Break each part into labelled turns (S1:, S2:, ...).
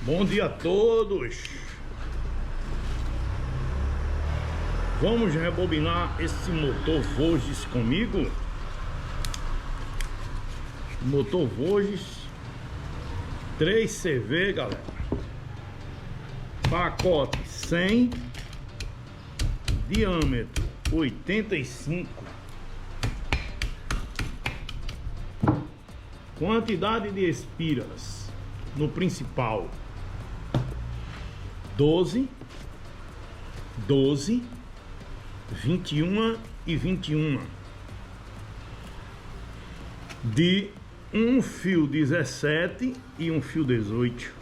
S1: Bom dia a todos. Vamos rebobinar esse motor Voges comigo. Motor Voges 3CV, galera. Pacote 100, diâmetro 85. Quantidade de espiras no principal 12, 12, 21 e 21. De um fio 17 e um fio 18.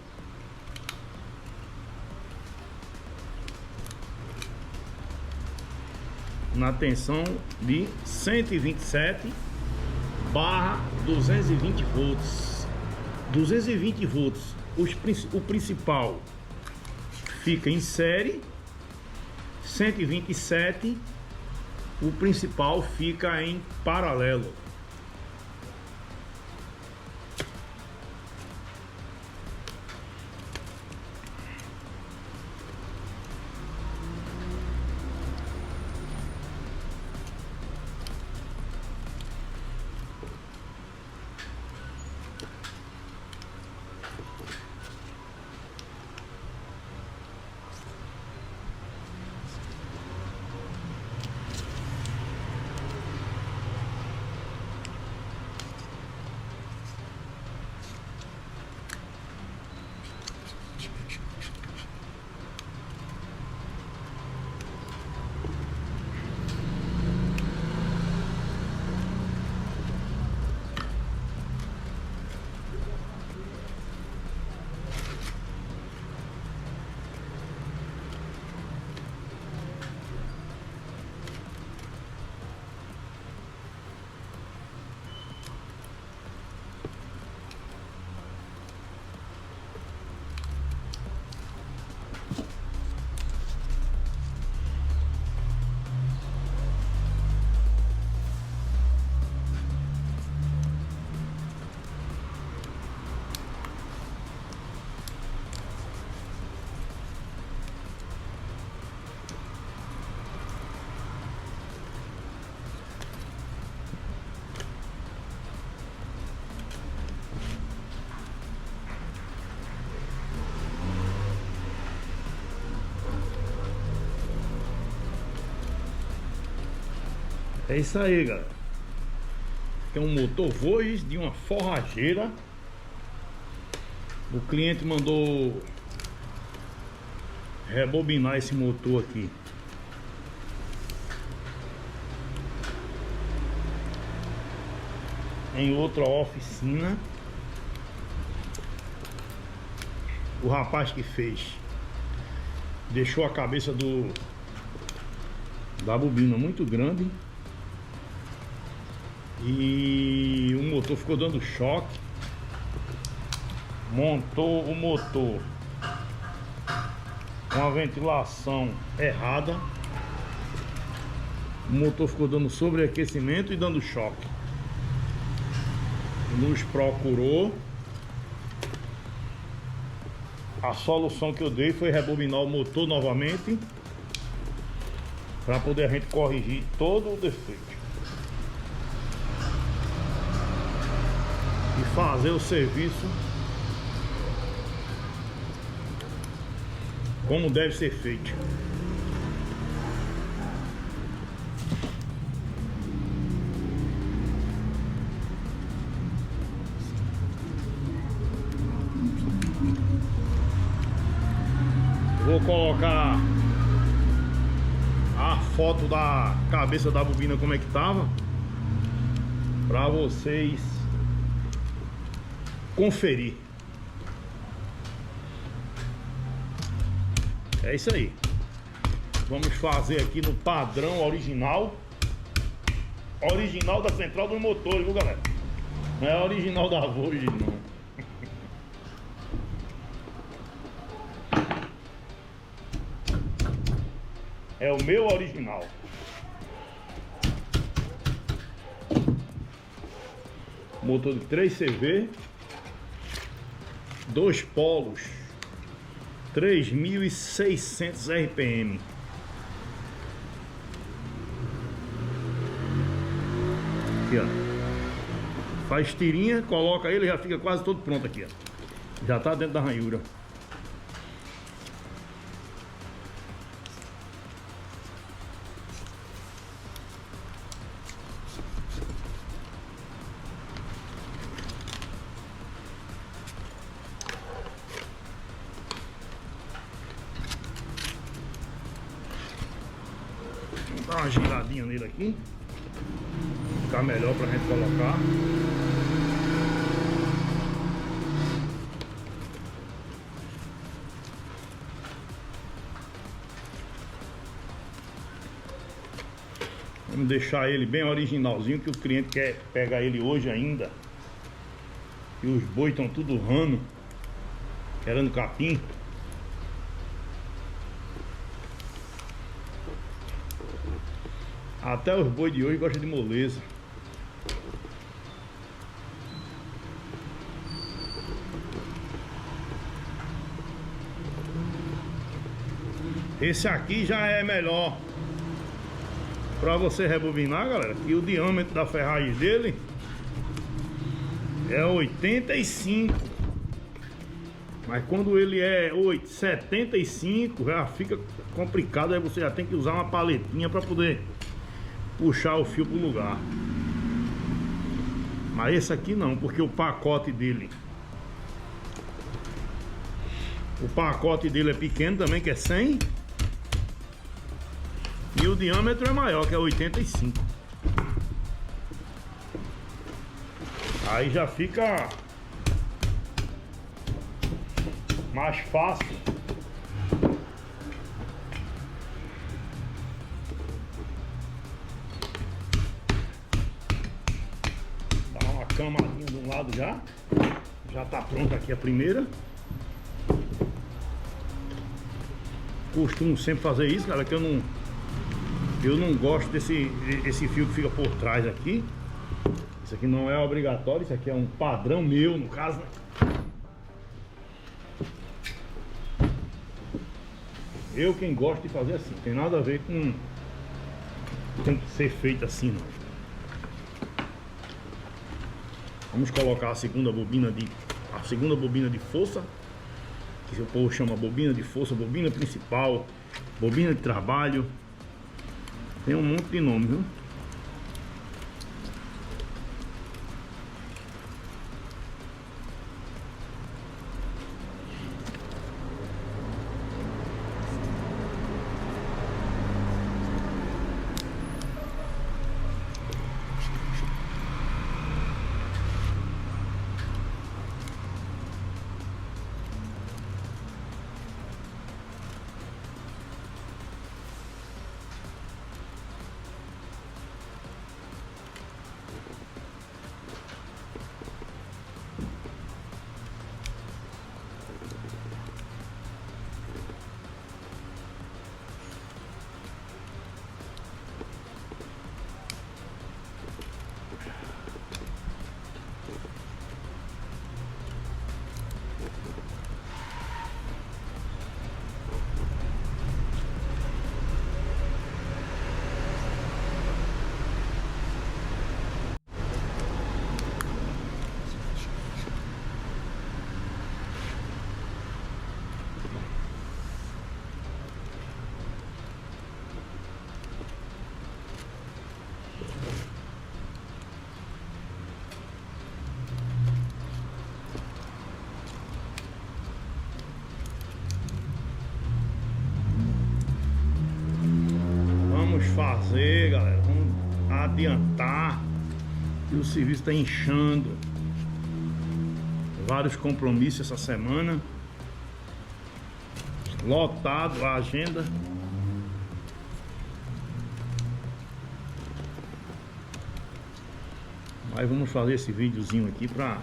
S1: Na tensão de 127/220 volts. 220 volts. O principal fica em série. 127, o principal fica em paralelo. É isso aí, galera. Tem um motor Voges de uma forrageira. O cliente mandou rebobinar esse motor aqui. Em outra oficina. O rapaz que fez deixou a cabeça da bobina muito grande. E o motor ficou dando choque. Montou o motor com a ventilação errada. O motor ficou dando sobreaquecimento e dando choque. Nos procurou. A solução que eu dei foi rebobinar o motor novamente, para poder a gente corrigir todo o defeito e fazer o serviço como deve ser feito. Vou colocar a foto da cabeça da bobina como é que tava, para vocês conferir. É isso aí. Vamos fazer aqui no padrão original da central dos motores, viu, galera? Não é original da Voges, não. É o meu original. Motor de 3CV, 2 polos 3.600 RPM. Aqui, ó. Faz tirinha, coloca ele, já fica quase todo pronto aqui, ó. Já tá dentro da ranhura. Vamos dar uma giradinha nele aqui. Ficar melhor pra gente colocar. Vamos deixar ele bem originalzinho, que o cliente quer pegar ele hoje ainda. E os bois estão tudo rano, querendo capim. Até os bois de hoje gostam de moleza. Esse aqui já é melhor para você rebobinar, galera, que o diâmetro da ferragem dele é 85. Mas quando ele é 75 já fica complicado, aí você já tem que usar uma paletinha para poder puxar o fio pro lugar. Mas esse aqui não, porque o pacote dele é pequeno também, que é 100. E o diâmetro é maior, que é 85. Aí já fica mais fácil. Dá uma camadinha de um lado já. Já tá pronta aqui a primeira. Costumo sempre fazer isso, cara, que eu não gosto esse fio que fica por trás aqui. Isso aqui não é obrigatório, isso aqui é um padrão meu, no caso, né? Eu quem gosto de fazer assim, tem nada a ver com tem que ser feito assim, não. Vamos colocar a segunda bobina de força, que o povo chama bobina de força, bobina principal, bobina de trabalho. Tem um monte de nome, viu? Fazer, galera, vamos adiantar que o serviço está inchando. Vários compromissos essa semana, lotado a agenda. Mas vamos fazer esse videozinho aqui para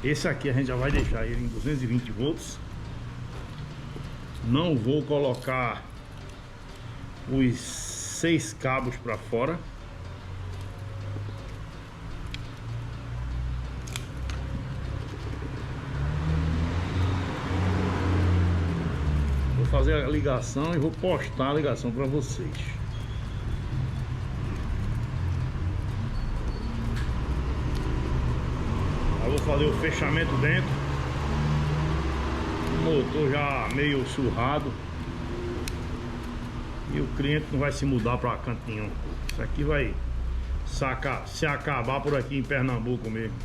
S1: Esse aqui a gente já vai deixar ele em 220 volts. Não vou colocar os 6 cabos para fora. Vou fazer a ligação e vou postar a ligação para vocês. Eu vou fazer o fechamento dentro. O motor já meio surrado. E o cliente não vai se mudar para cantinho. Isso aqui vai se acabar por aqui em Pernambuco mesmo.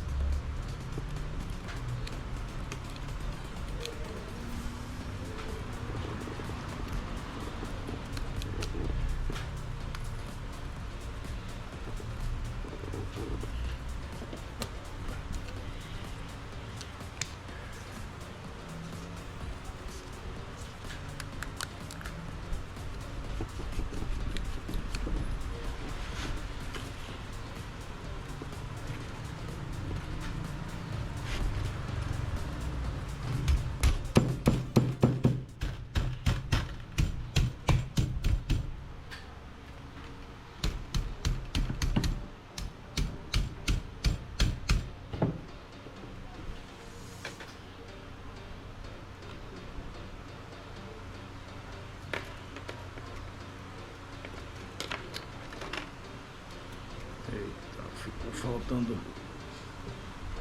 S1: Eita, ficou faltando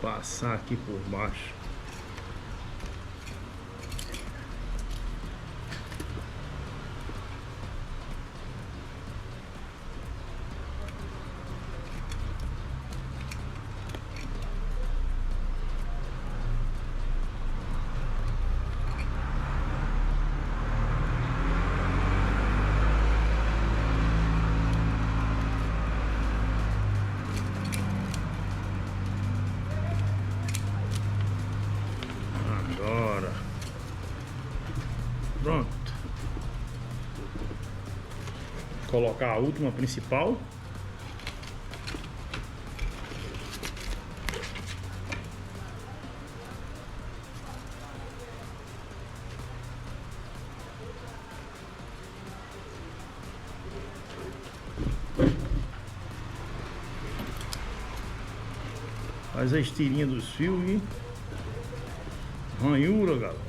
S1: passar aqui por baixo. Agora, pronto. Colocar a última principal. Faz a estirinha dos fios e ranhura, galera.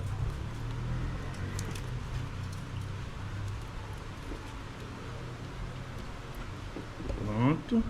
S1: Pronto.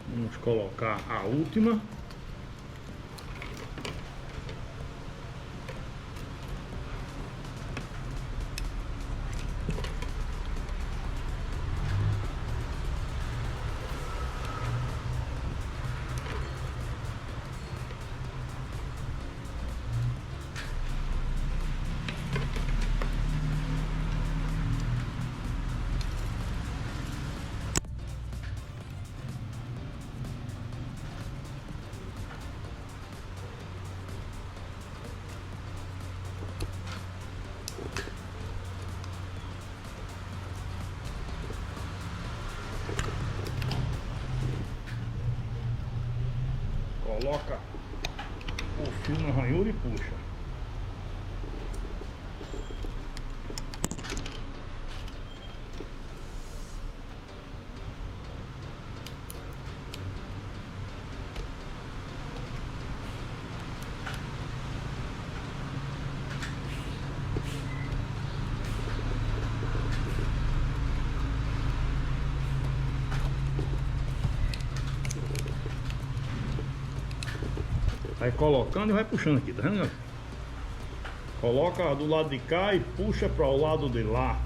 S1: Vamos colocar a última. Coloca o fio na ranhura e puxa. Vai colocando e vai puxando aqui, tá vendo, galera? Coloca do lado de cá e puxa para o lado de lá.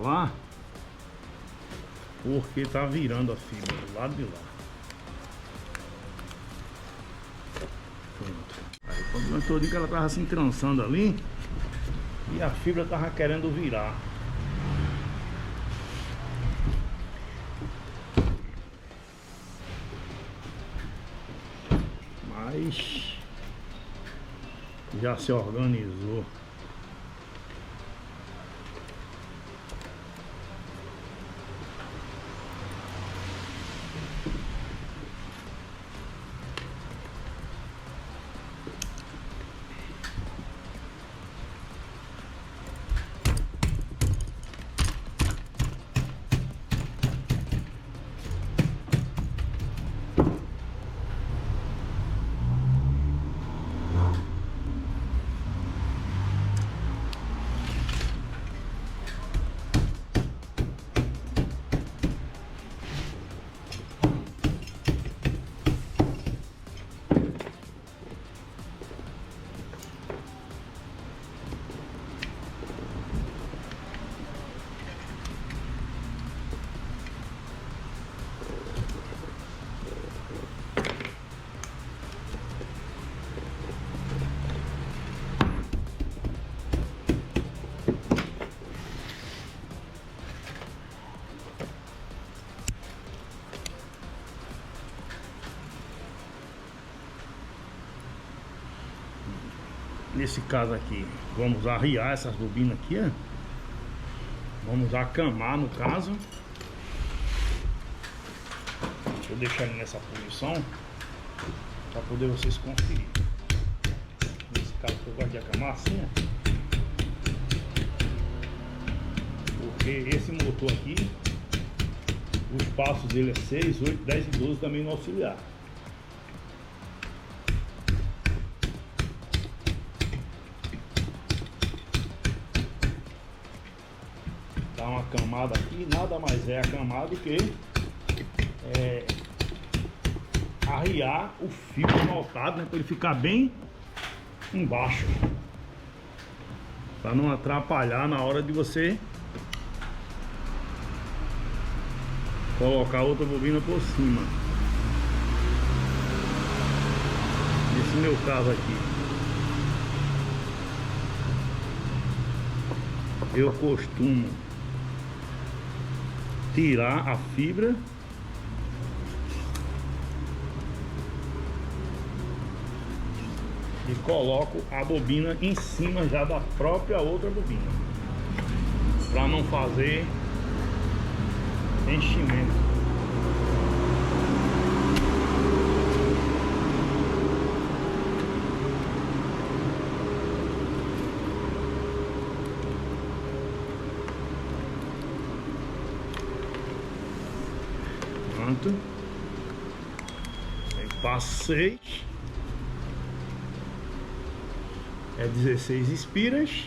S1: lá, porque tá virando a fibra do lado de lá. Pronto. Aí o problema todo que ela tava se entrançando ali e a fibra tava querendo virar. Mas já se organizou. Nesse caso aqui, vamos arriar essas bobinas aqui, ó. Vamos acamar no caso. Vou deixar ele nessa posição para poder vocês conferir. Nesse caso eu gosto de acamar assim, ó. Porque esse motor aqui, os passos dele é 6, 8, 10 e 12 também no auxiliar. Dá uma camada aqui, nada mais é a camada do que arriar o fio maltado, né, para ele ficar bem embaixo, para não atrapalhar na hora de você colocar outra bobina por cima. Nesse meu caso aqui, eu costumo tirar a fibra e coloco a bobina em cima já da própria outra bobina, para não fazer enchimento. Pronto. Aí passo 6 é 16 espiras.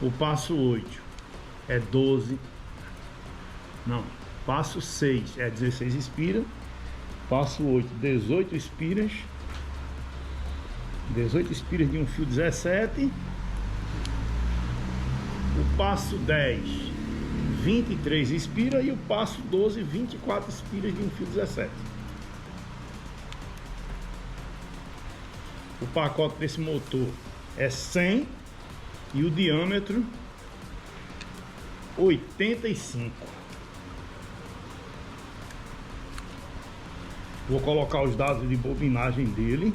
S1: O passo 8 é 12. Não, passo 6 é 16 espiras. Passo 8, 18 espiras. 18 espiras de um fio 17. O passo 10, 23 espiras. E o passo 12, 24 espiras de um fio 17. O pacote desse motor é 100 e o diâmetro 85. Vou colocar os dados de bobinagem dele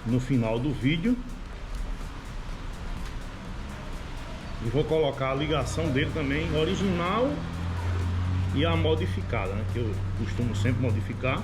S1: no final do vídeo. E vou colocar a ligação dele também, original e a modificada, né? Que eu costumo sempre modificar.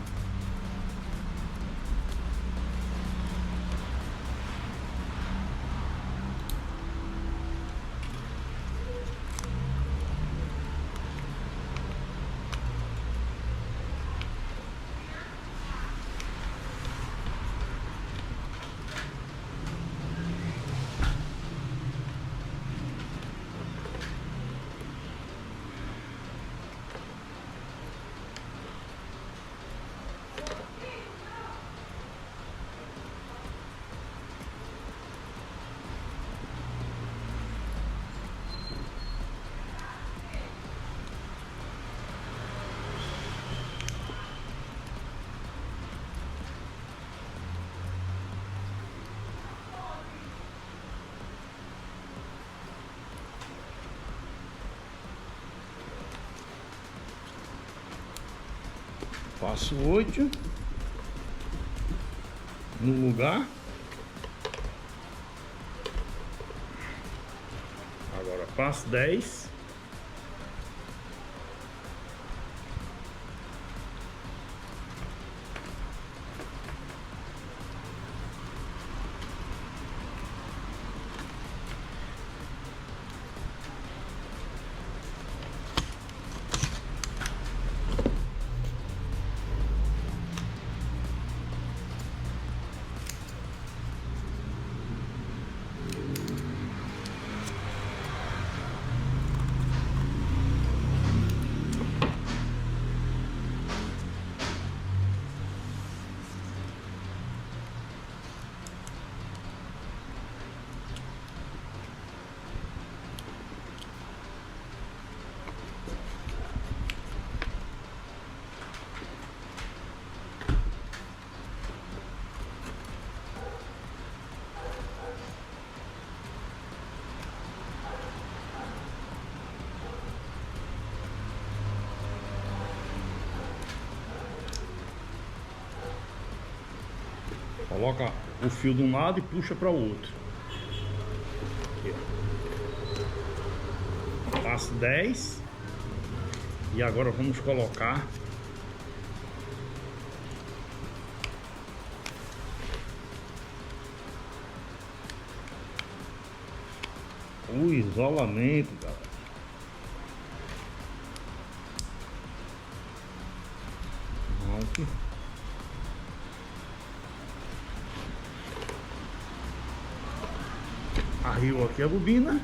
S1: Passo 8 no lugar. Agora passo 10. Coloca o fio de um lado e puxa para o outro. Aqui, ó. Passo 10. E agora vamos colocar o isolamento, galera. Pronto. Arriou aqui a bobina.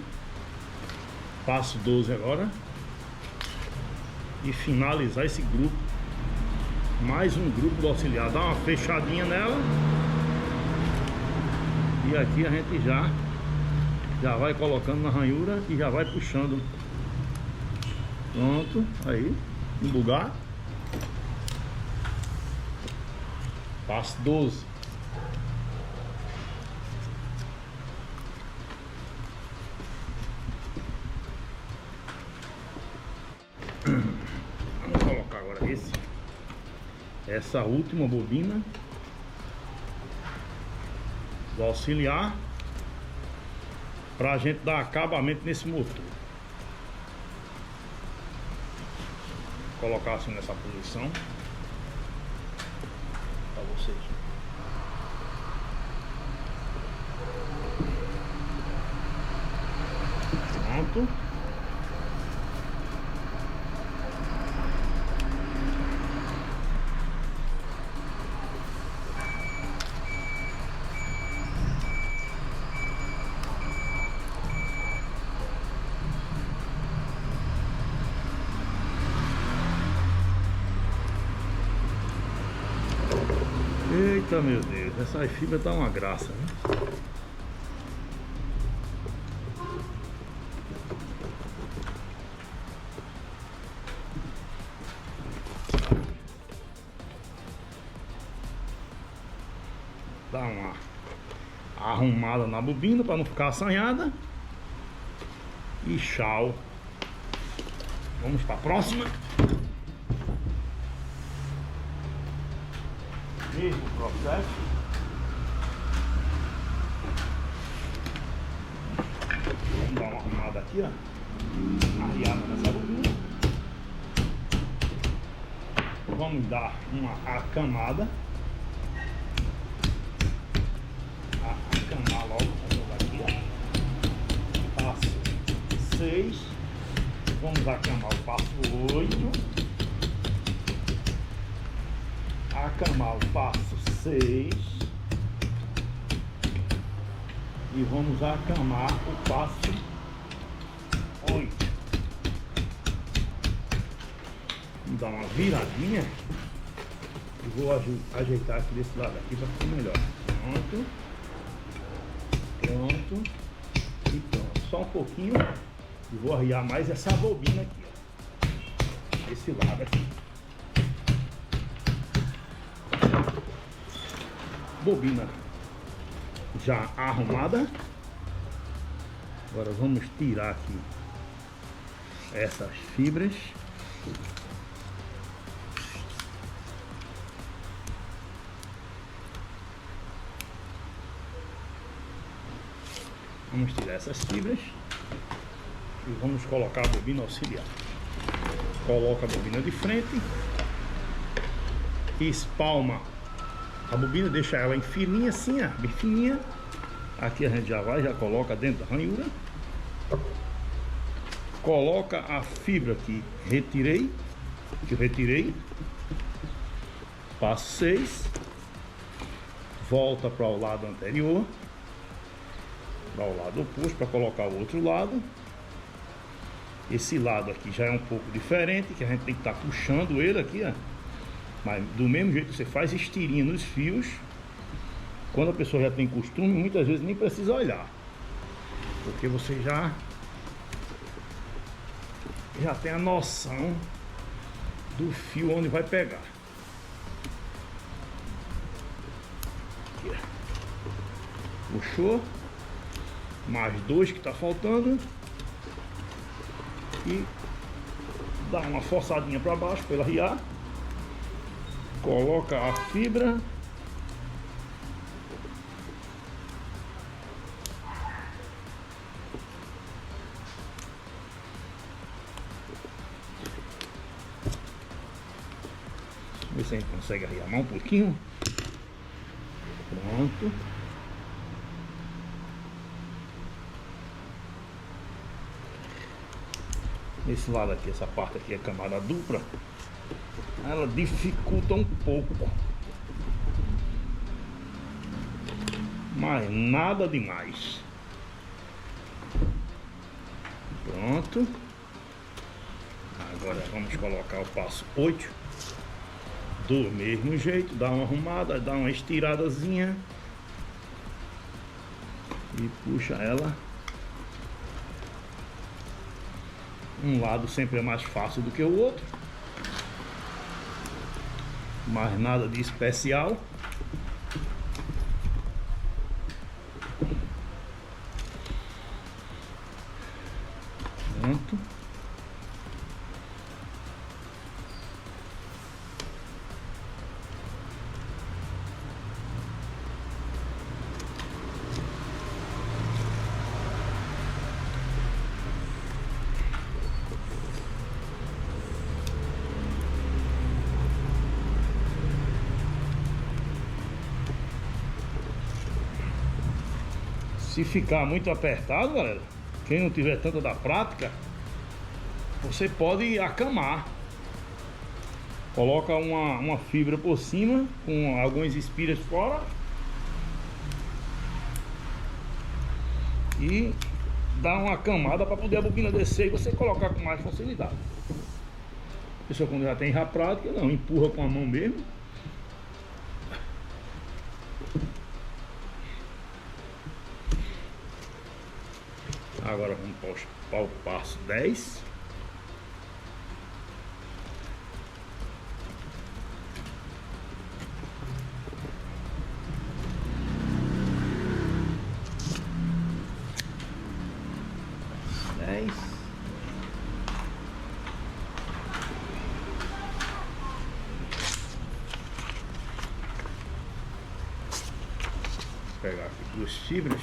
S1: Passo 12 agora. E finalizar esse grupo. Mais um grupo do auxiliar. Dá uma fechadinha nela. E aqui a gente já vai colocando na ranhura e já vai puxando. Pronto, aí, no lugar. Passo 12. Vamos colocar agora essa última bobina do auxiliar, pra gente dar acabamento nesse motor. Vou colocar assim nessa posição para vocês. Pronto. Eita, meu Deus, essa fibra tá uma graça, né? Dá uma arrumada na bobina para não ficar assanhada. E tchau. Vamos para a próxima. Mesmo processo. Vamos dar uma arrumada aqui, ó. Arriada nessa bobina. Vamos dar uma acamada. Acamar logo aqui, ó. Passo 6. Vamos acamar o passo 8. Acamar o passo 6 e vamos acamar o passo 8. Vamos dar uma viradinha e vou ajeitar aqui desse lado aqui para ficar melhor. Pronto, pronto e pronto. Só um pouquinho e vou arriar mais essa bobina aqui, ó, desse lado aqui. Bobina já arrumada. Agora vamos tirar aqui essas fibras. Vamos tirar essas fibras e vamos colocar a bobina auxiliar. Coloca a bobina de frente, espalma a bobina, deixa ela em filinha assim, ó, bem fininha. Aqui a gente já coloca dentro da ranhura. Coloca a fibra que eu retirei. Passo 6. Volta para o lado anterior, para o lado oposto, para colocar o outro lado. Esse lado aqui já é um pouco diferente, que a gente tem que estar puxando ele aqui, ó. Mas do mesmo jeito que você faz estirinha nos fios, quando a pessoa já tem costume, muitas vezes nem precisa olhar, porque você já tem a noção do fio onde vai pegar. Aqui, ó. Puxou, mais 2 que está faltando, e dá uma forçadinha para baixo para ele arriar. Coloca a fibra, ver se a gente consegue arriar um pouquinho. Pronto. Esse lado aqui, essa parte aqui é camada dupla, ela dificulta um pouco, mas nada demais. Pronto. Agora vamos colocar o passo 8 do mesmo jeito, dá uma arrumada, dá uma estiradazinha e puxa ela. Um lado sempre é mais fácil do que o outro, mas nada de especial. Pronto. Se ficar muito apertado, galera, quem não tiver tanta da prática, você pode acamar. Coloca uma fibra por cima, com algumas espiras fora, e dá uma camada para poder a bobina descer e você colocar com mais facilidade. A pessoa, quando já tem já prática, não, empurra com a mão mesmo. Agora vamos para o passo 10. Vou pegar aqui 2 fibras.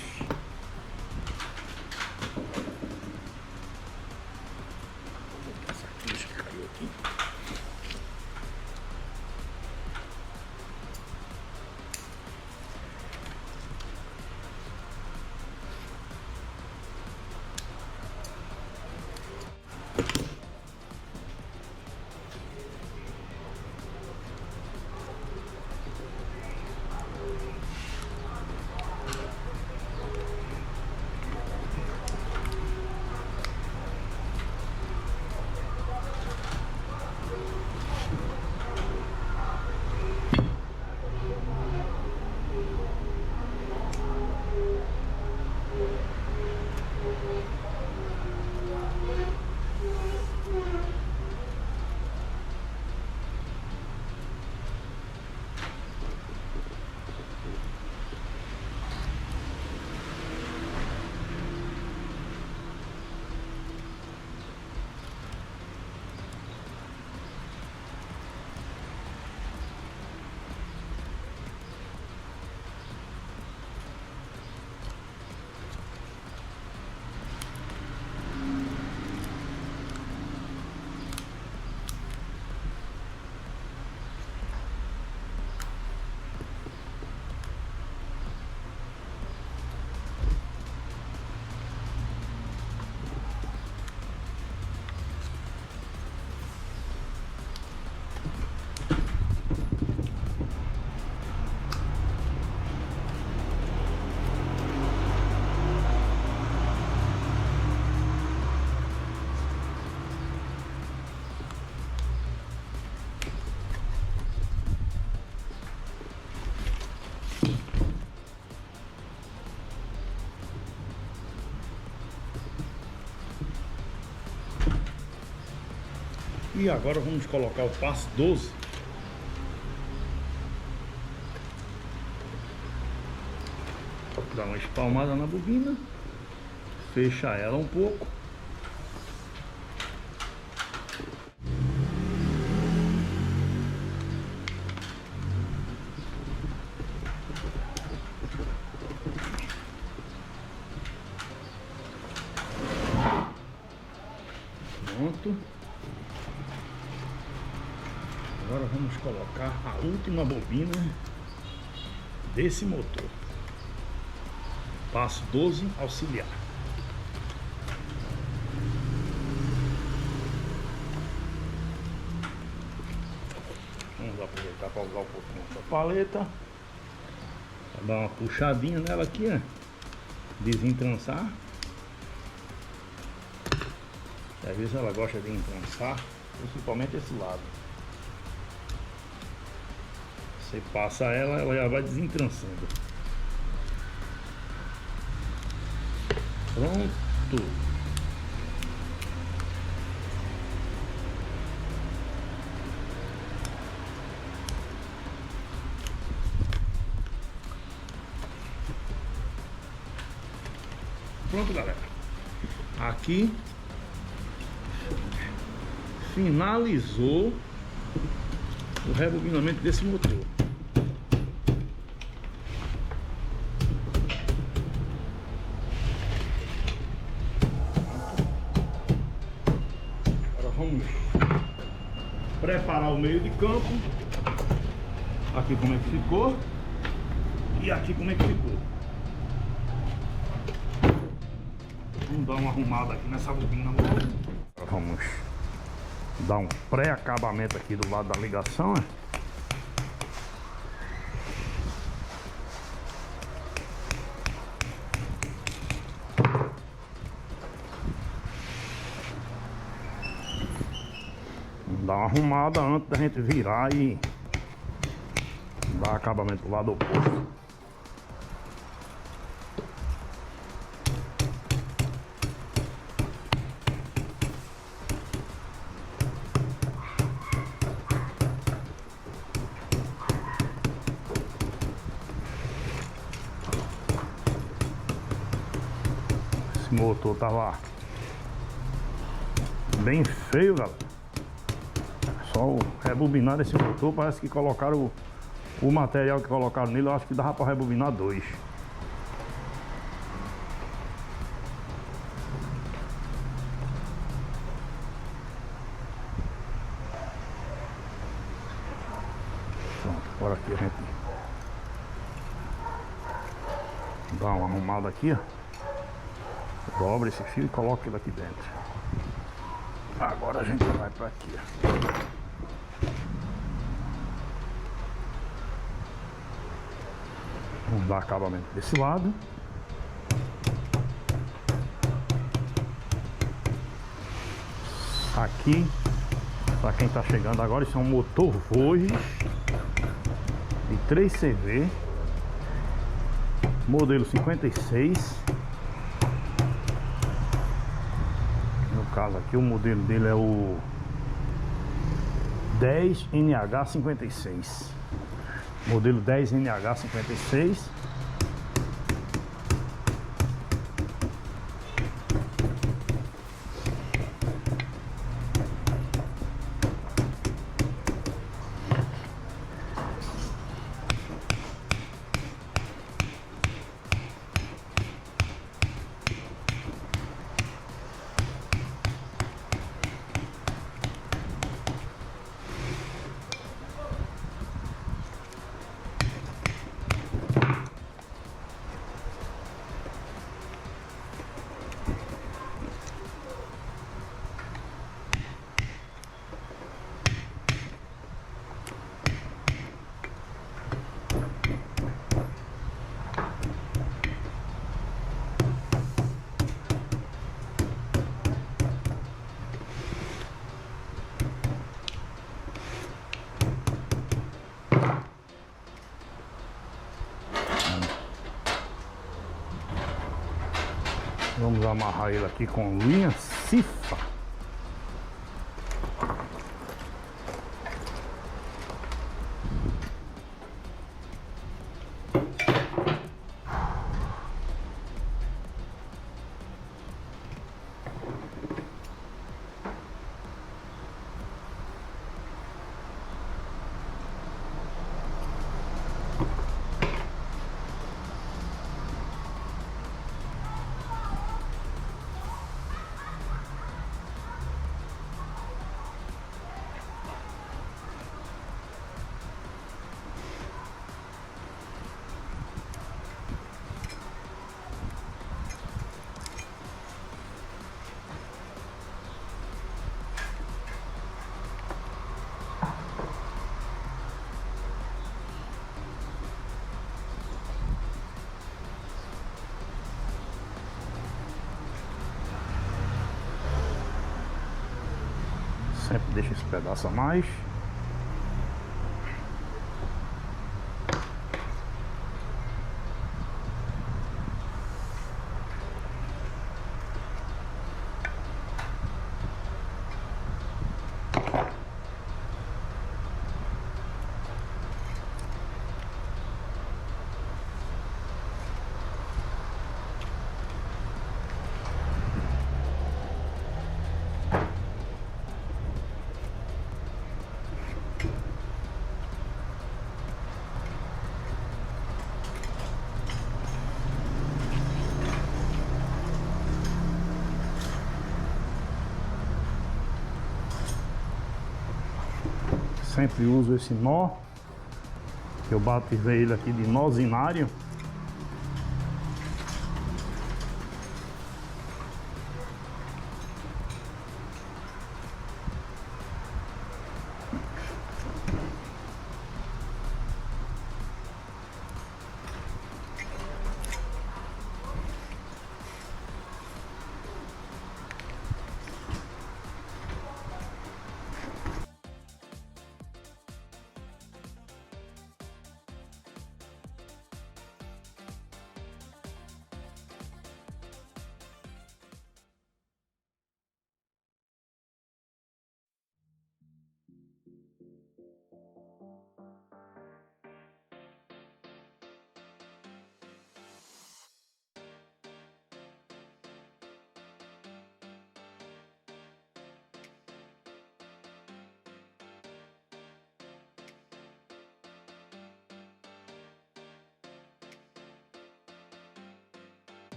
S1: E agora vamos colocar o passo 12. Dá uma espalmada na bobina, fecha ela um pouco. Pronto. Agora vamos colocar a última bobina desse motor. Passo 12, auxiliar. Vamos aproveitar para usar um pouquinho essa paleta. Pra dar uma puxadinha nela aqui, ó. Desentrançar. Às vezes ela gosta de entrançar, principalmente esse lado. Você passa ela, ela já vai desentrançando. Pronto. Pronto, galera. Aqui finalizou o rebobinamento desse motor. Agora vamos preparar o meio de campo. Aqui como é que ficou e aqui como é que ficou. Vamos dar uma arrumada aqui nessa bobina logo. Vamos dar um pré-acabamento aqui do lado da ligação, né? Vamos dar uma arrumada antes da gente virar e dar acabamento do lado oposto. Esse motor tava bem feio, galera. Só rebobinar esse motor, parece que colocaram o material que colocaram nele, eu acho que dava para rebobinar 2. Pronto, agora aqui a gente dá uma arrumada aqui, ó. Dobra esse fio e coloca ele aqui dentro. Agora a gente vai para aqui, ó. Vamos dar acabamento desse lado. Aqui, para quem está chegando agora, isso é um motor Voyage de 3 CV, modelo 56. No caso aqui, o modelo dele é o 10NH56. Modelo 10NH56. Vamos amarrar ele aqui com linha Cifa. sempre deixa esse pedaço a mais. Sempre uso esse nó, que eu batizei ele aqui de nozinário.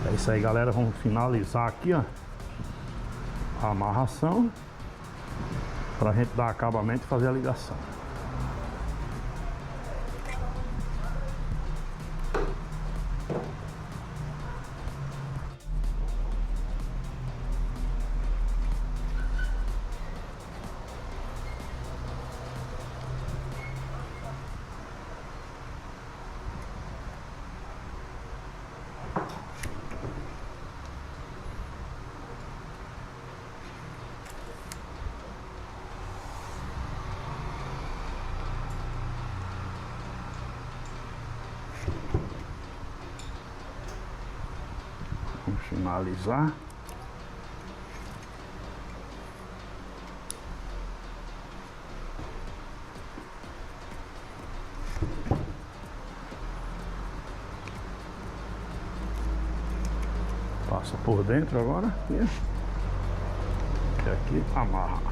S1: É isso aí, galera, vamos finalizar aqui, ó, a amarração, pra gente dar acabamento e fazer a ligação. Vamos finalizar. Passa por dentro agora e aqui amarra.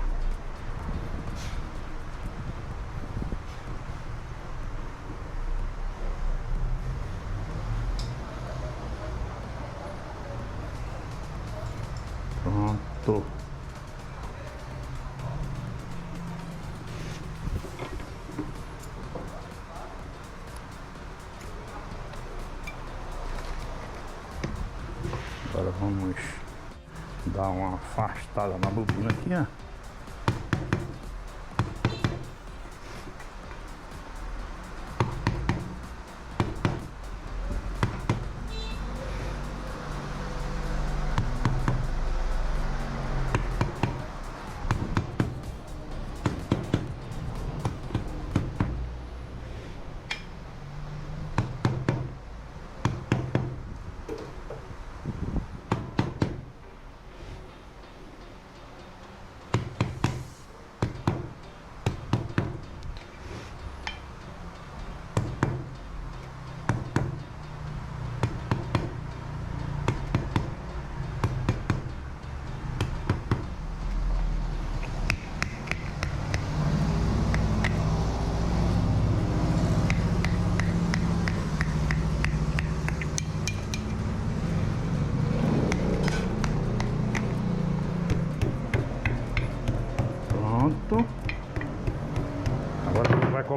S1: Pronto. Agora vamos dar uma afastada na bobina aqui, ó.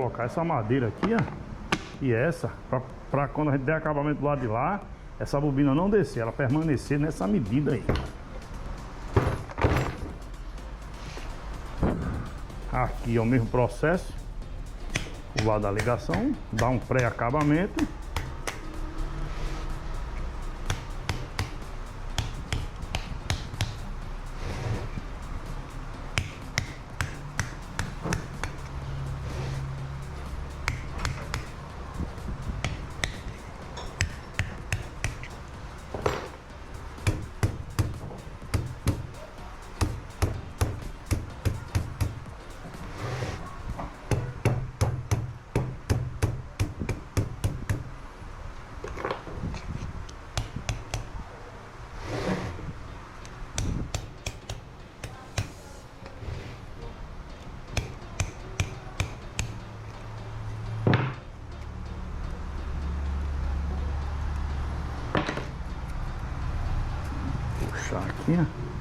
S1: colocar essa madeira aqui, ó, e essa, pra quando a gente der acabamento do lado de lá, essa bobina não descer, ela permanecer nessa medida aí. Aqui é o mesmo processo, o lado da ligação, dá um pré-acabamento. Puxar aqui, ó.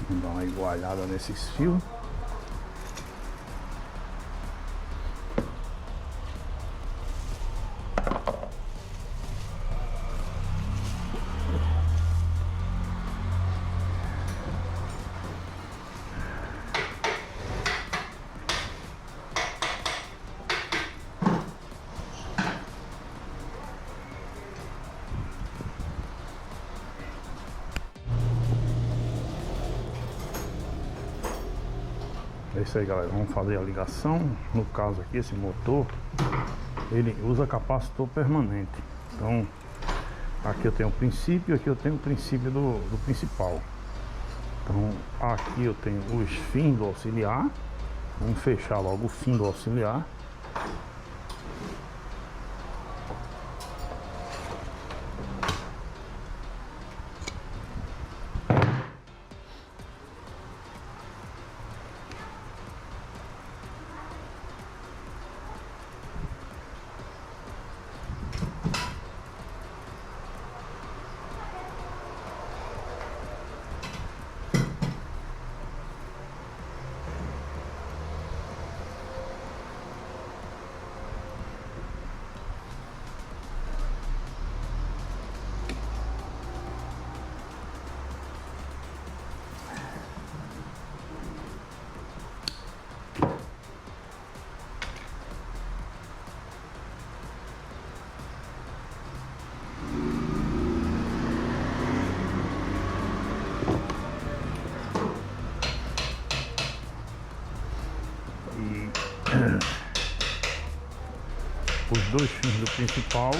S1: Dar uma igualhada nesses fios. É isso aí, galera, vamos fazer a ligação. No caso aqui, esse motor, ele usa capacitor permanente. Então, aqui eu tenho o princípio, aqui eu tenho o princípio do principal. Então, aqui eu tenho os fins do auxiliar. Vamos fechar logo o fim do auxiliar. Os dois fins do principal.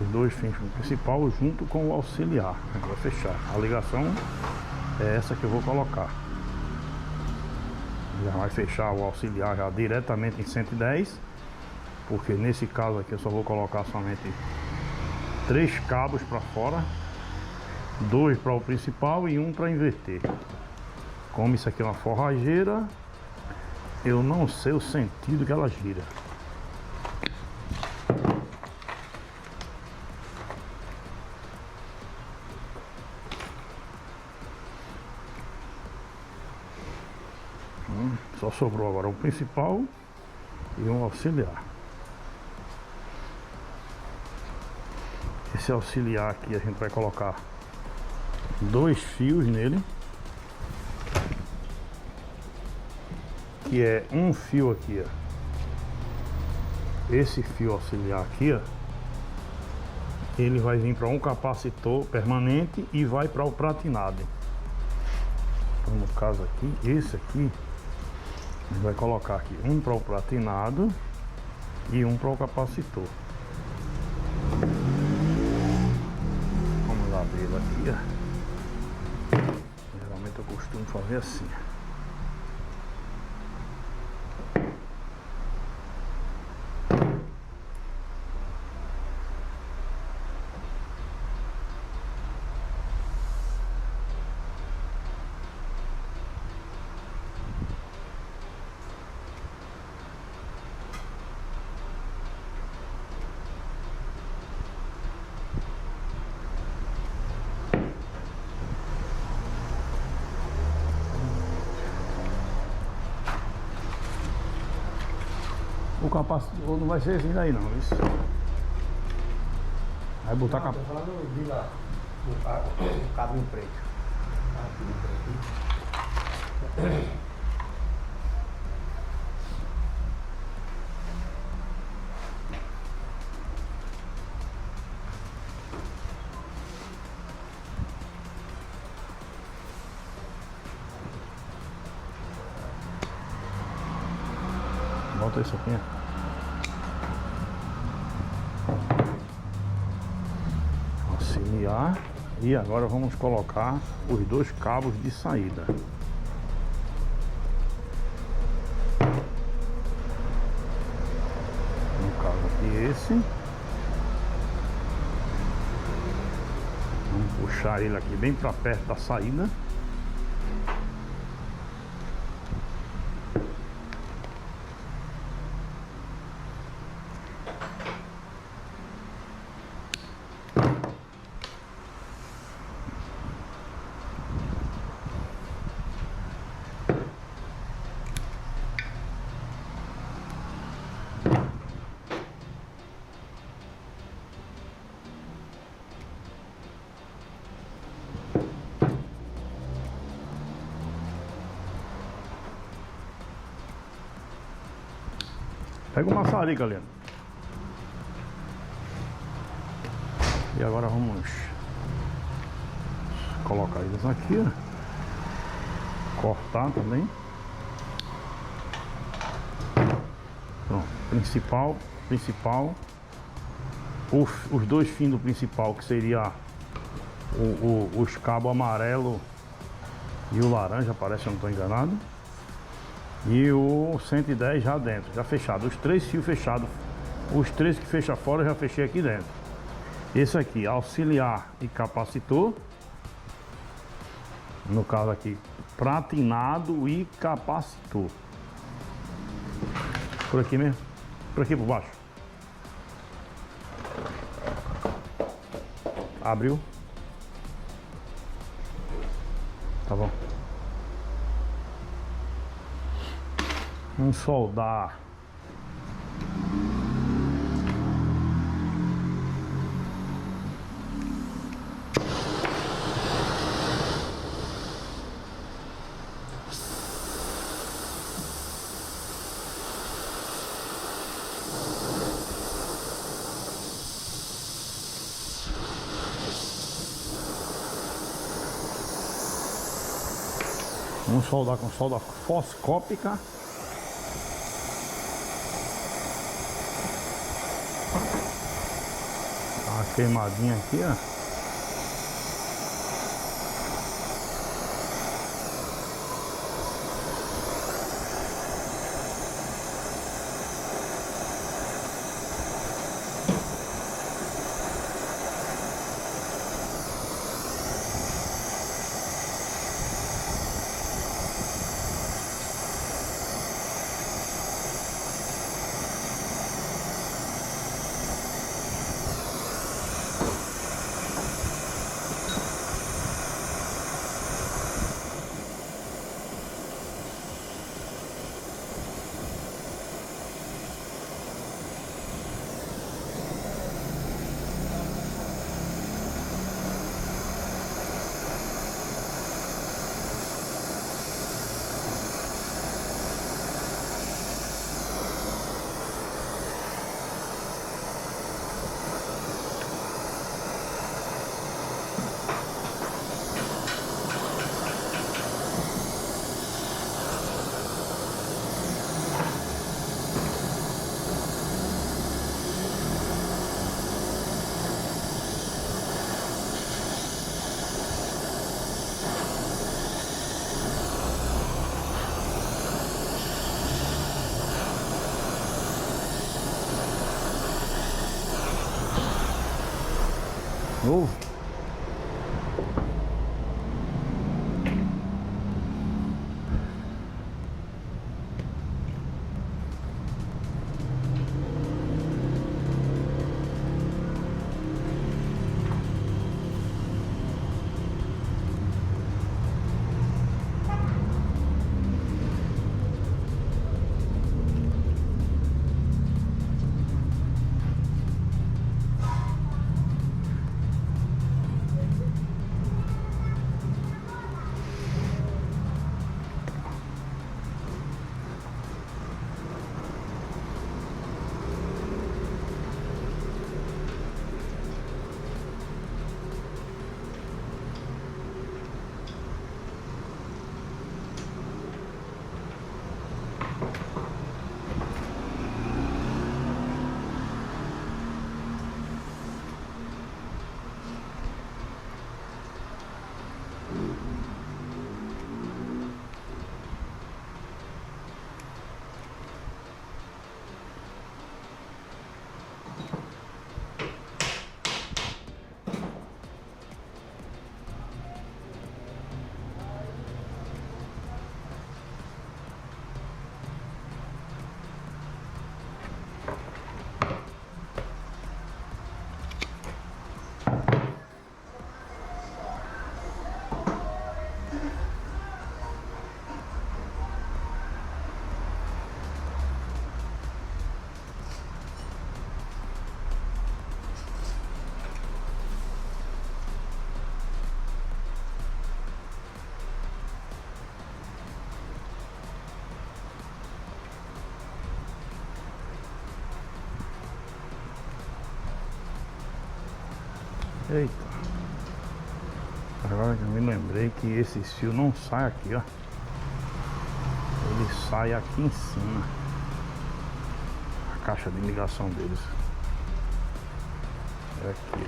S1: Os dois fins do principal junto com o auxiliar. Vai fechar. A ligação é essa que eu vou colocar. Já vai fechar o auxiliar já diretamente em 110. Porque nesse caso aqui eu só vou colocar somente 3 cabos para fora, 2 para o principal e 1 para inverter. Como isso aqui é uma forrageira, eu não sei o sentido que ela gira. Só sobrou agora o principal e um auxiliar. Esse auxiliar aqui a gente vai colocar 2 fios nele, que é um fio aqui, ó. Esse fio auxiliar aqui, ó, ele vai vir para um capacitor permanente e vai para o pratinado. Então, no caso aqui, esse aqui A gente vai colocar aqui um para o pratinado e um para o capacitor. Vamos abri-lo aqui, ó. Geralmente eu costumo fazer assim. O capacitor não vai ser esse daí não, isso. Vai botar
S2: Tô falando de lá, o cabo preto.
S1: Bota isso aqui. Auxiliar. E agora vamos colocar os dois cabos de saída. No caso aqui esse. Vamos puxar ele aqui bem para perto da saída. Pega o maçarico ali. E agora vamos colocar eles aqui, ó. Cortar também. Pronto. Principal. Os dois fins do principal, que seria os cabos amarelo e o laranja, parece que eu não estou enganado. E o 110 já dentro, já fechado. Os três fios fechados. Os três que fecha fora eu já fechei aqui dentro. Esse aqui, auxiliar e capacitor. No caso aqui, pratinado e capacitor. Por aqui mesmo? Por aqui por baixo. Abriu. Tá bom. Vamos soldar. Vamos soldar com solda foscópica. Uma queimadinha aqui, ó. Novo. Eita. Agora que eu me lembrei que esse fio não sai aqui, ó. Ele sai aqui em cima. A caixa de ligação deles. É aqui.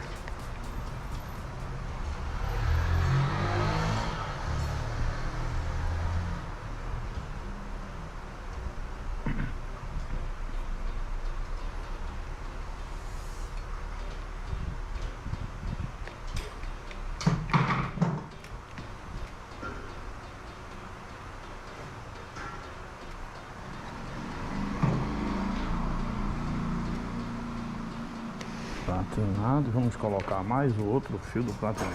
S1: Platinado, vamos colocar mais o outro fio do platinado.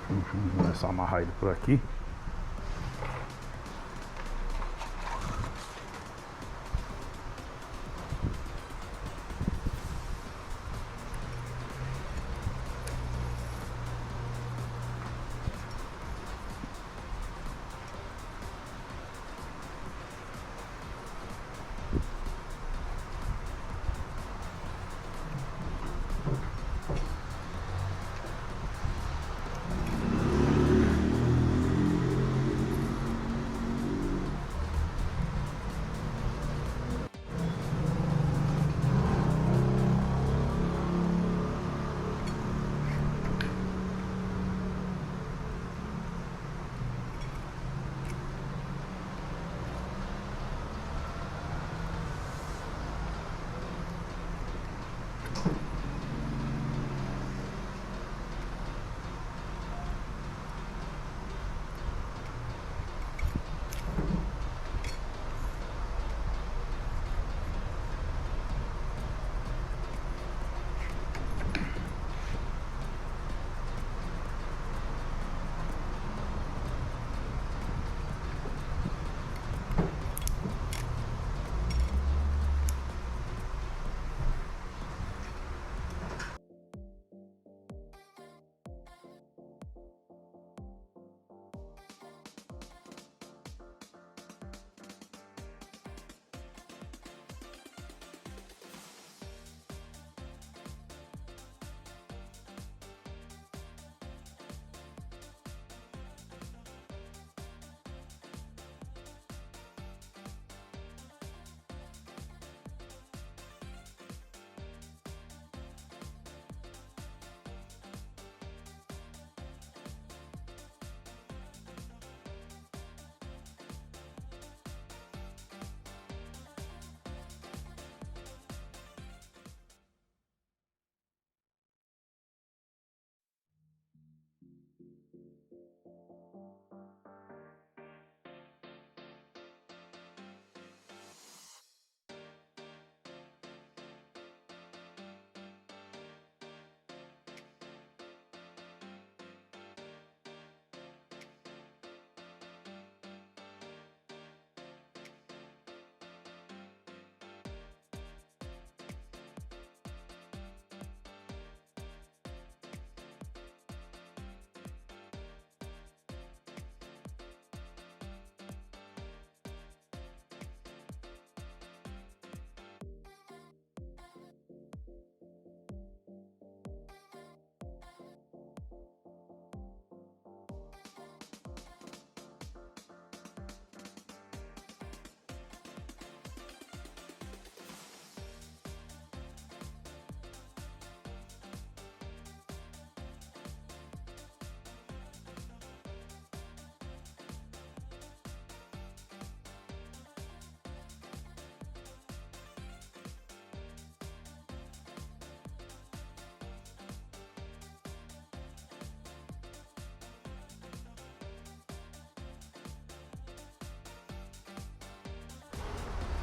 S1: Vamos começar a amarrar ele por aqui.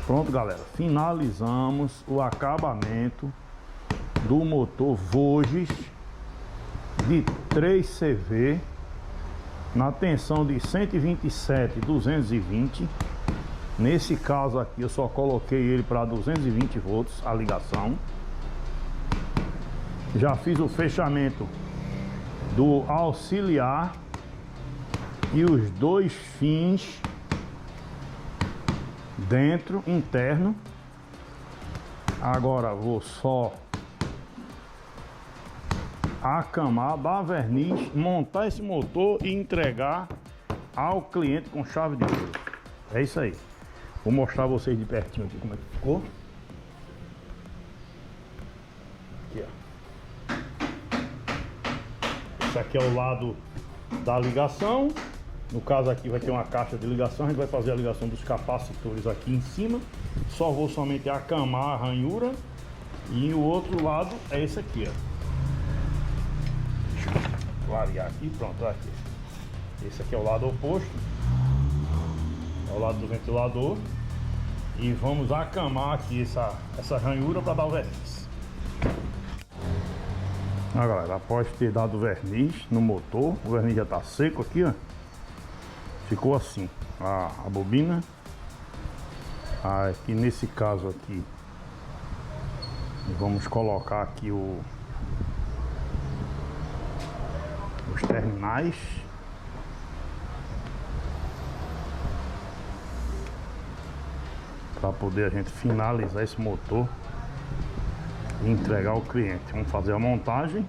S1: Pronto, galera, finalizamos o acabamento do motor Voges de 3CV na tensão de 127/220. Nesse caso aqui eu só coloquei ele para 220 volts a ligação. Já fiz o fechamento do auxiliar e os dois fins dentro, interno. Agora vou só acamar, dar verniz, montar esse motor e entregar ao cliente com chave de ouro. É isso aí. Vou mostrar a vocês de pertinho aqui como é que ficou. Aqui, ó. Esse aqui é o lado da ligação. No caso aqui vai ter uma caixa de ligação. A gente vai fazer a ligação dos capacitores aqui em cima. Só vou somente acamar a ranhura. E o outro lado é esse aqui, ó. Deixa eu clarear aqui, pronto, aqui. Esse aqui é o lado oposto. É o lado do ventilador. E vamos acamar aqui essa ranhura para dar o verniz. Galera, após ter dado verniz no motor, o verniz já está seco aqui, ó. Ficou assim a bobina. Aqui nesse caso aqui vamos colocar aqui os terminais. Para poder a gente finalizar esse motor e entregar ao cliente. Vamos fazer a montagem.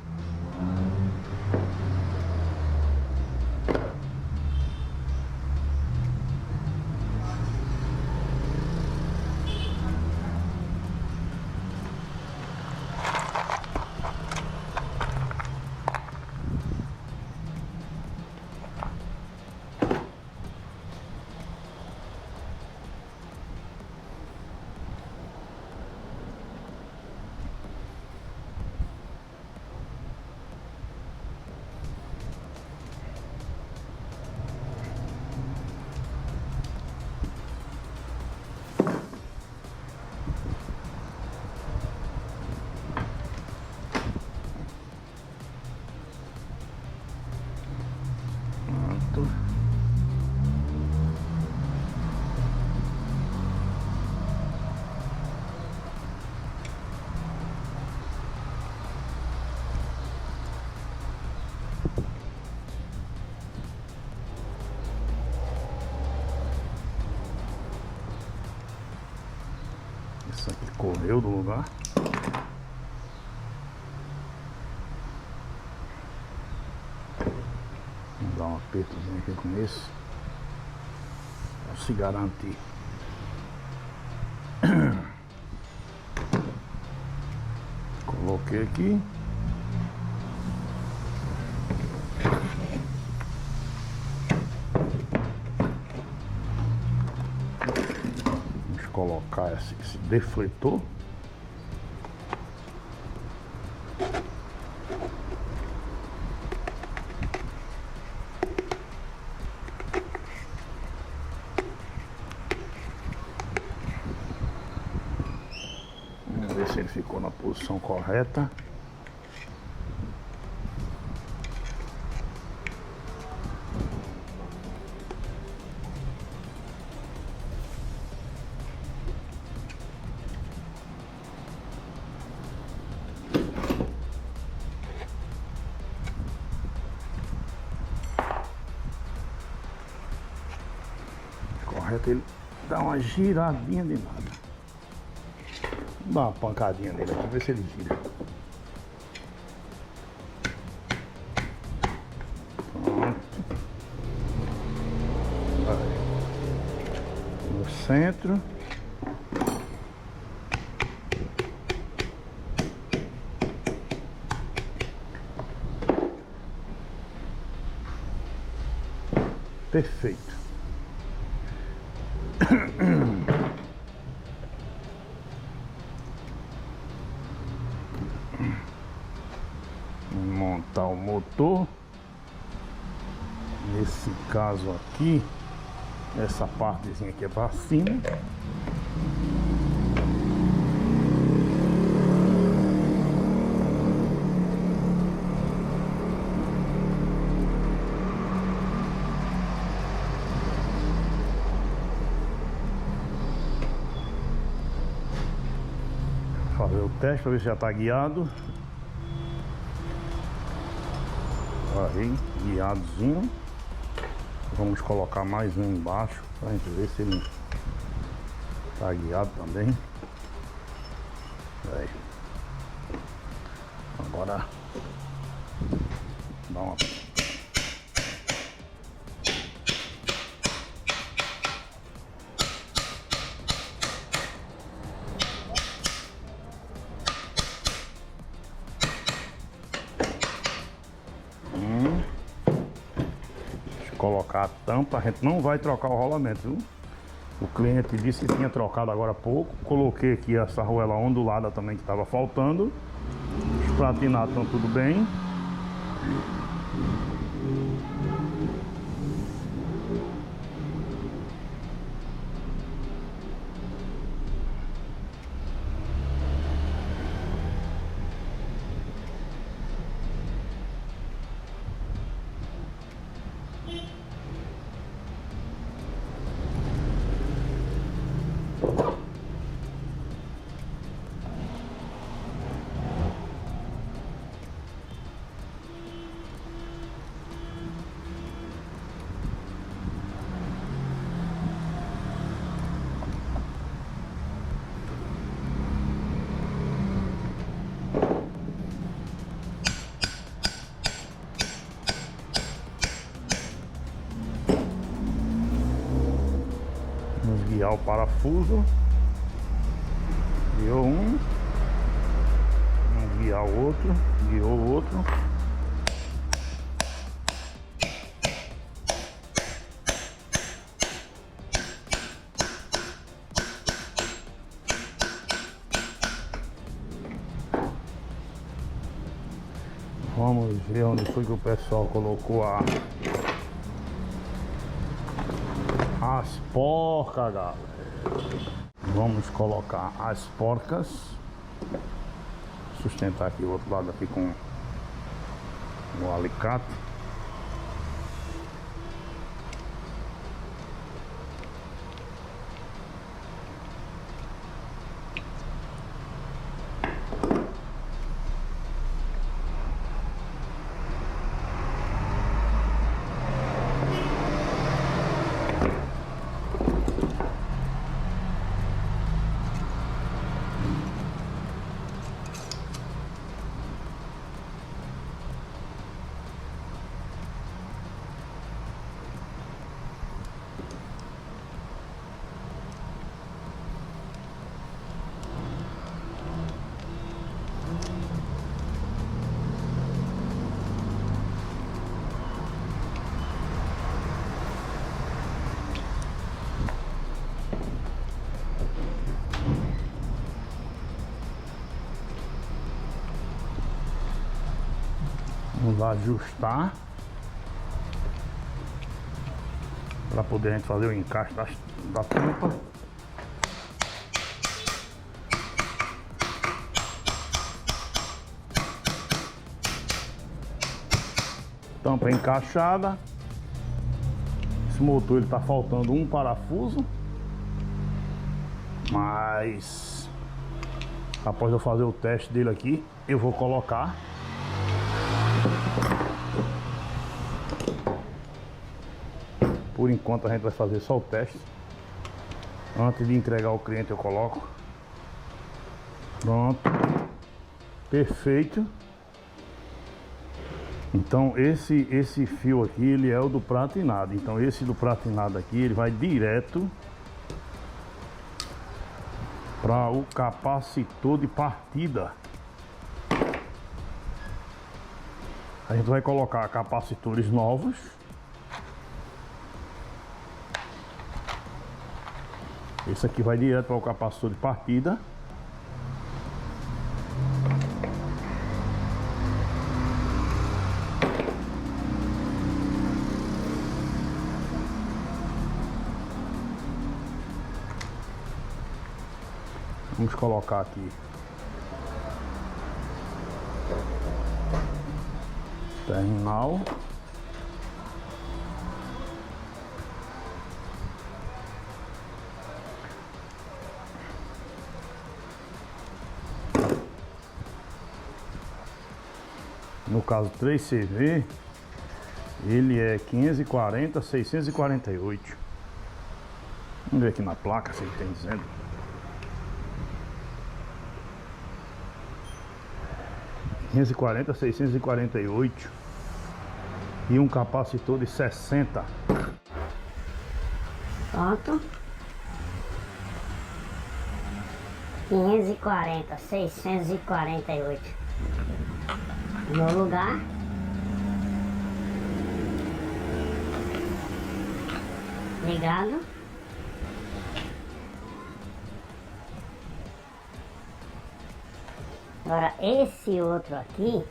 S1: Isso aqui correu do lugar. Vamos dar um apertozinho aqui com esse para se garantir. Coloquei aqui. Colocar esse defletor. se ele ficou na posição correta. Correto, ele dá uma giradinha de nada. Dá uma pancadinha nele aqui, ver se ele gira. Pronto. Aí. No centro. Perfeito. Montar o motor. Nesse caso aqui, essa partezinha aqui é para cima. Fazer o teste para ver se já está guiado. Aí, guiadozinho. Vamos colocar mais um embaixo para a gente ver se ele está guiado também. Aí. Agora dá uma. Colocar a tampa, a gente não vai trocar o rolamento, viu? O cliente disse que tinha trocado agora há pouco. Coloquei aqui essa arruela ondulada também que estava faltando. Os platinados estão tudo bem. Vamos guiar o parafuso. Guiou um. Vamos guiar o outro. Guiou o outro. Vamos ver onde foi que o pessoal colocou as porcas, galera. Vamos colocar as porcas. Sustentar aqui o outro lado aqui com o alicate. Vamos ajustar para poder a gente fazer o encaixe da tampa. Tampa encaixada. Esse motor ele tá faltando um parafuso, mas após eu fazer o teste dele aqui, eu vou colocar. Por enquanto a gente vai fazer só o teste. Antes de entregar ao cliente eu coloco. Pronto. Perfeito. Então esse fio aqui, ele é o do pratinado. Então esse do pratinado aqui, ele vai direto para o capacitor de partida. A gente vai colocar capacitores novos. Esse aqui vai direto para o capacitor de partida. Vamos colocar aqui terminal. No caso 3CV, ele é 540, 648. Vamos ver aqui na placa se ele tem dizendo. (540, 648) e um capacitor de 60.
S3: Pronto. 540, 648 no lugar. Ligado. Agora esse outro aqui,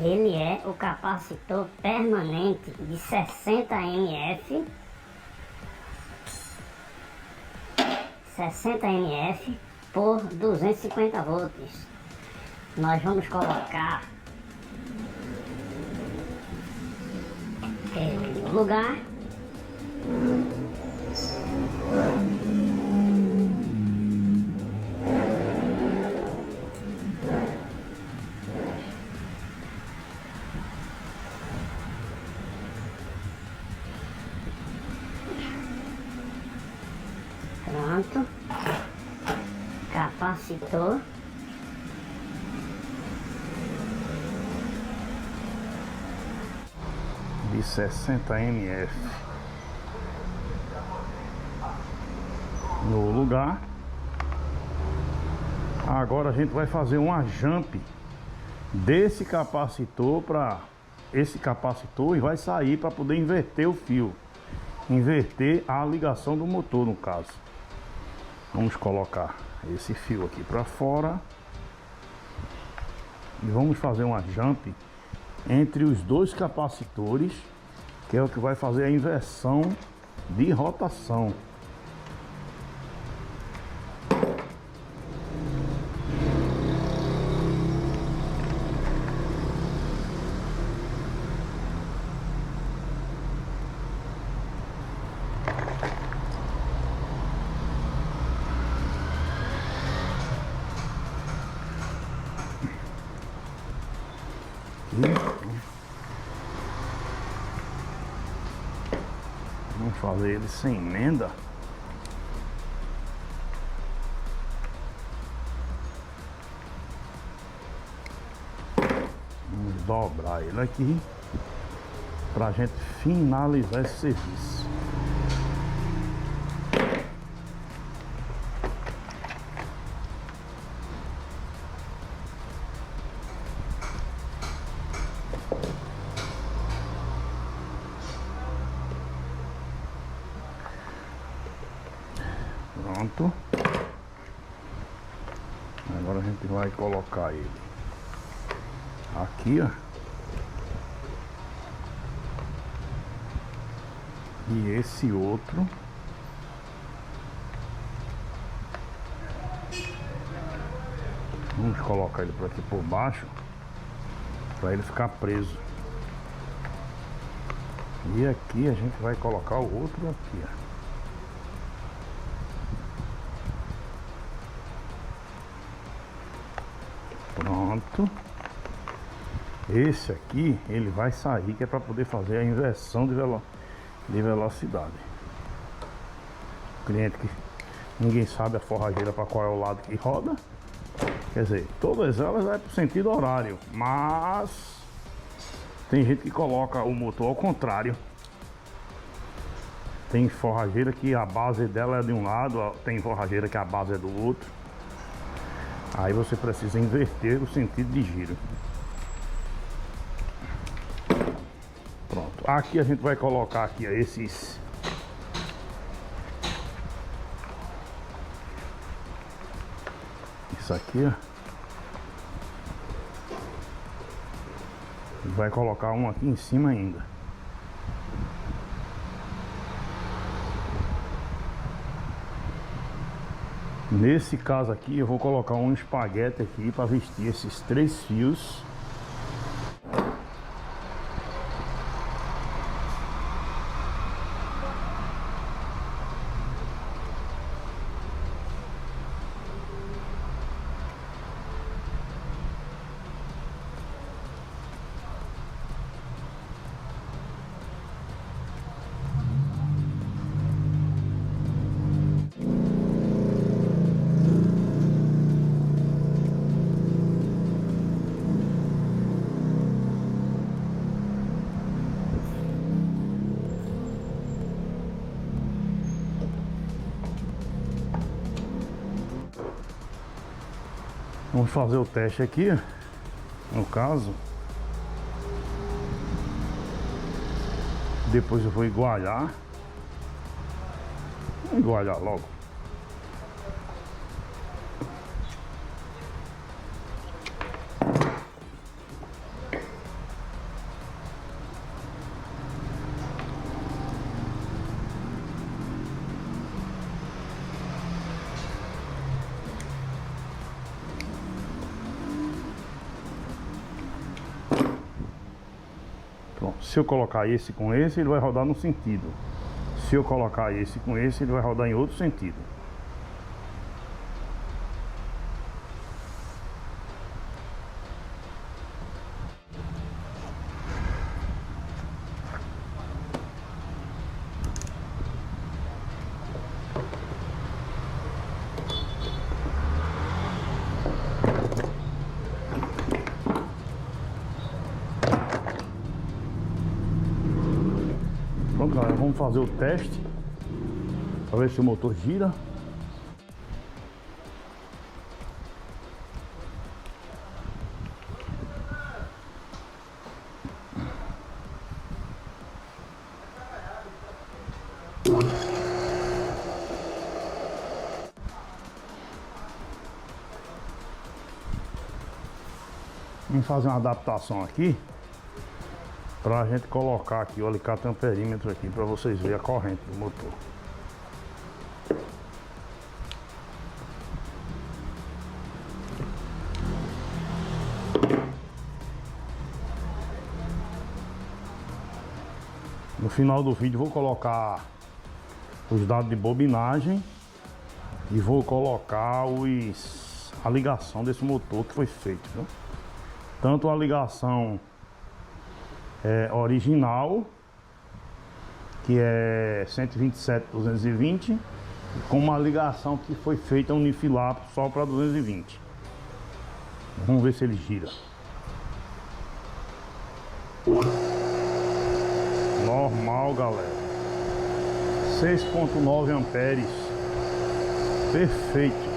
S3: ele é o capacitor permanente de 60 mF. 60 mF por 250 volts. Nós vamos colocar ele no lugar. Pronto. Capacitor.
S1: De 60 mF no lugar. Agora a gente vai fazer uma jump desse capacitor para esse capacitor e vai sair para poder inverter o fio, inverter a ligação do motor no caso. Vamos colocar esse fio aqui para fora e vamos fazer uma jump entre os dois capacitores, que é o que vai fazer a inversão de rotação. Vamos fazer ele sem emenda. Vamos dobrar ele aqui pra gente finalizar esse serviço. Pronto. Agora a gente vai colocar ele aqui, ó. E esse outro vamos colocar ele por aqui por baixo para ele ficar preso. E aqui a gente vai colocar o outro aqui, ó. Pronto. Esse aqui ele vai sair, que é para poder fazer a inversão de velocidade. O cliente que ninguém sabe a forrageira para qual é o lado que roda. Quer dizer, todas elas é pro sentido horário, mas tem gente que coloca o motor ao contrário. Tem forrageira que a base dela é de um lado, tem forrageira que a base é do outro. Aí você precisa inverter o sentido de giro. Pronto. Aqui a gente vai colocar aqui, ó, esses. Isso aqui, ó. E vai colocar um aqui em cima ainda. Nesse caso aqui eu vou colocar um espaguete aqui para vestir esses 3 fios. Vamos fazer o teste aqui, no caso. Depois eu vou igualar. Vou igualar logo. Se eu colocar esse com esse, ele vai rodar no sentido. Se eu colocar esse com esse, ele vai rodar em outro sentido. Pronto, galera, vamos fazer o teste para ver se o motor gira. Vamos fazer uma adaptação aqui para a gente colocar aqui o alicate amperímetro aqui para vocês verem a corrente do motor. No final do vídeo vou colocar os dados de bobinagem e vou colocar a ligação desse motor que foi feito, viu? Tanto a ligação original, que é 127/220, como a ligação que foi feita unifilar só para 220. Vamos ver se ele gira. Normal, galera. 6,9 amperes. Perfeito.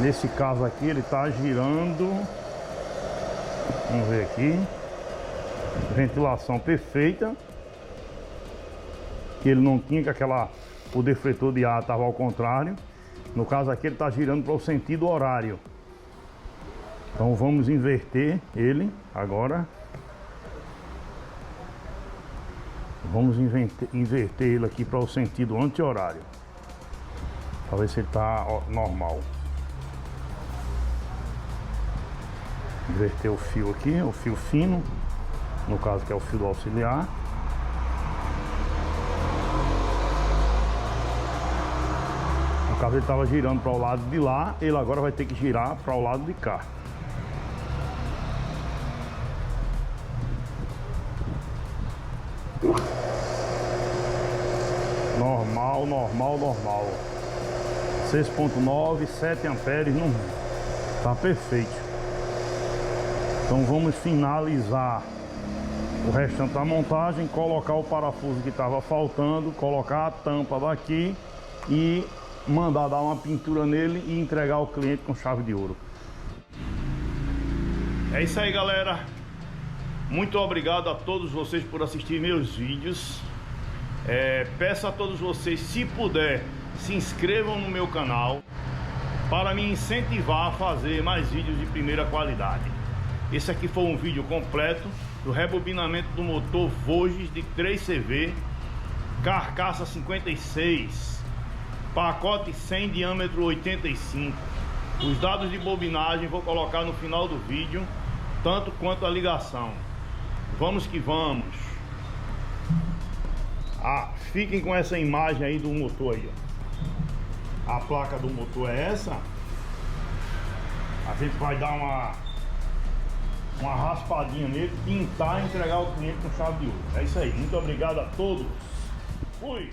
S1: Nesse caso aqui ele está girando. Vamos ver aqui. Ventilação perfeita. Que ele não tinha, que o defletor de ar estava ao contrário. No caso aqui ele está girando para o sentido horário. Então vamos inverter ele agora. Vamos inverter ele aqui para o sentido anti-horário. Para ver se ele está normal. Inverter o fio aqui, o fio fino. no caso que é o fio do auxiliar. No caso ele estava girando para o lado de lá, ele agora vai ter que girar para o lado de cá. Normal, normal, normal. 6.9, 7 amperes, não tá perfeito. Então vamos finalizar o restante da montagem, colocar o parafuso que estava faltando, colocar a tampa daqui e mandar dar uma pintura nele e entregar ao cliente com chave de ouro. É isso aí, galera. Muito obrigado a todos vocês por assistir meus vídeos. Peço a todos vocês, se puder, se inscrevam no meu canal para me incentivar a fazer mais vídeos de primeira qualidade. Esse aqui foi um vídeo completo do rebobinamento do motor Voges de 3CV, carcaça 56, pacote 100, diâmetro 85. Os dados de bobinagem vou colocar no final do vídeo, tanto quanto a ligação. Vamos que vamos. Fiquem com essa imagem aí do motor aí, ó. A placa do motor é essa. A gente vai dar uma raspadinha nele, pintar e entregar ao cliente com chave de ouro. É isso aí. Muito obrigado a todos. Fui!